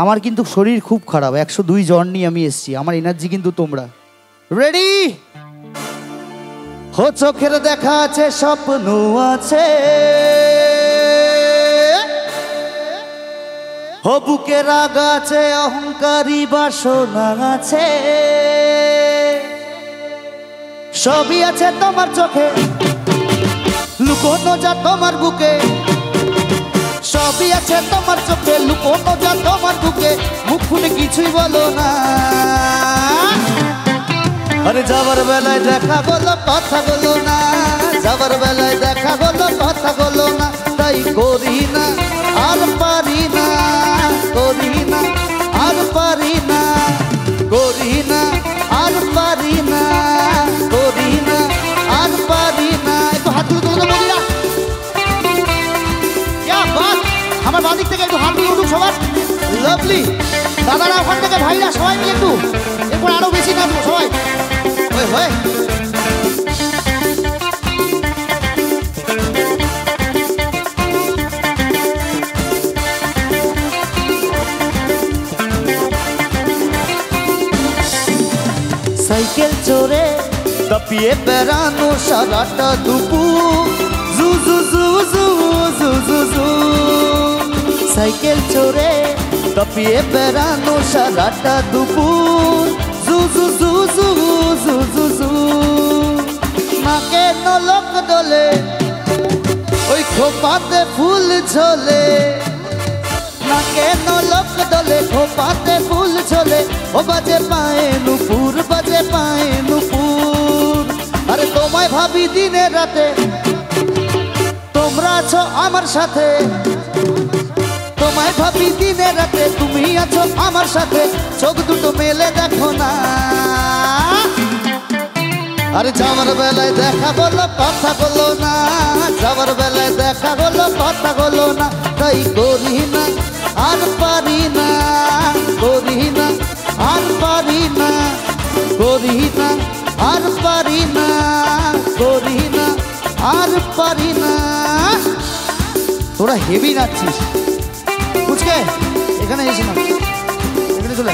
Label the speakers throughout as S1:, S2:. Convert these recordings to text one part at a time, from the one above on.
S1: আমার কিন্তু শরীর খুব খারাপ, 102 জ্বর নিয়ে আমি এসেছি। আমার এনার্জি কিন্তু তোমরা রেডি? হো চোখের দেখা আছে, স্বপ্ন আছে, হো বুকে রাগ আছে, অহংকারী বাসনা আছে, সবই আছে তোমার চোখে, লুকোনো যা তোমার বুকে, সবই আছে তোমার চোখে, লুকোনো যা তোমার বুকে, মুখ ফুটে কিছুই বলো না। আরে যাবার বেলায় দেখা বলো, কথা বলো না, যাবার বেলায় দেখা বলো, কথা বলো না, তাই করি না আর পারি না, করি না আর পারি না, করি না আর পারি না, করি না আর পারি না। একটু হাত তুলে তুলে বলিরা, আমার বাদিক থেকে একটু হাত দিয়ে উঠুক সবার। লাভলি দাদারা ওখান থেকে, ভাইরা সবাই মিলে একটু, এরপর আরো বেশি নাচবো সবাই। হয় সাইকেল চড়ে তাপিয়ে বেড়ানো সারাটা দুপুর, জু জু জু জু জু জু জু, সাইকেল চড়ে তাপিয়ে বেড়ানো সারাটা দুপুর, জু জু জু জু জু জু জু, নাকে নলক দোলে, ওই খোপাতে ফুল ঝোলে, নাকে নলক দোলে, খোপাতে ফুল ঝোলে, ও বাজে পায়ে নুপুর, বাজে পায়ে নুপুর। আরে তোমায় ভাবি দিনে রাতে, তোমরা আছো আমার সাথে, তোমায় ভাবি দিনে রাতে, তুমি আছো আমার সাথে, চোখ দুটো মেলে দেখো না। আরে যাওয়ার বেলায় দেখা বলো, কথা বলো না, যাওয়ার বেলায় দেখা বলো, কথা বলো না, তাই করি না আর পারি না, করি না আর পারি না, করি না আর পারি না, করি না আর পারি না। তোরা হেভি নাচছিস বুঝকে, এখানে এসে না, এখানে চলে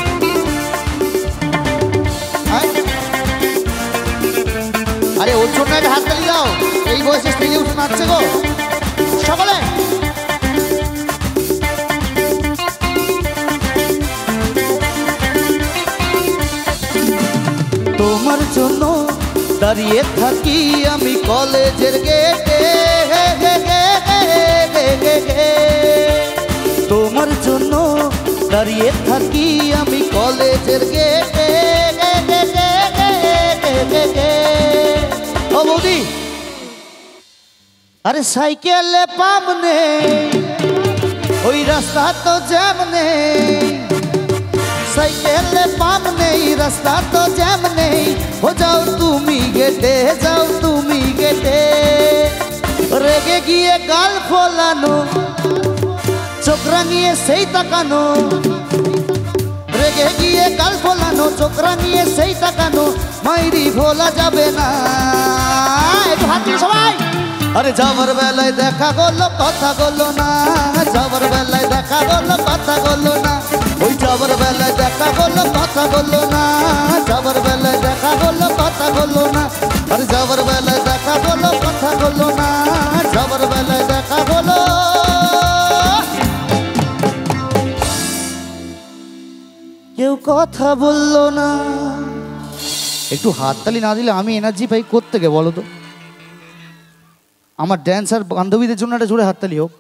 S1: আরে ওর জন্য একটা হাত তালি দাও, এই বয়সে স্টেজে উঠে নাচছে গো সকলে। তোমার জন্য দাঁড়িয়ে থাকি আমি কলেজের গেটে, তোমার জন্য দাঁড়িয়ে থাকি আমি কলেজের গেটে। ও বৌদি, আরে সাইকেলে পাম নেই, ওই রাস্তা তো জ্যাম নেই, সাইকেলে পাম নেই, রাস্তা তো জ্যাম নেই, ও যাও তুমি গেটে, যাও তুমি গেটে। রেগে গিয়ে গাল ফোলানো, চোখ রাঙিয়ে সেই তাকানো, রেগে গিয়ে গাল ফোলানো, চোখ রাঙিয়ে সেই তাকানো, মাইরি ভোলা যাবে না। একটু হাত দিয়ে সবাই। আরে যাবার বেলায় দেখা গেলো, কথা বলো না, যাবার বেলায় দেখা গেলো, কথা বলো না, ওই যাবার বেলায় দেখা গেলো, কথা বলো না, যাবার বেলায় দেখা গেলো, কথা বলো না, আরে যাবার বেলায় দেখা গেলো, কথা বলো না, যাবার বেলায় দেখা গেলো। কেউ কথা বললো না। একটু হাততালি না দিলে আমি এনার্জি পাই কোত্থেকে বলো তো? আমার ড্যান্সার বান্ধবীদের জন্য একটা জোরে হাততালি হোক।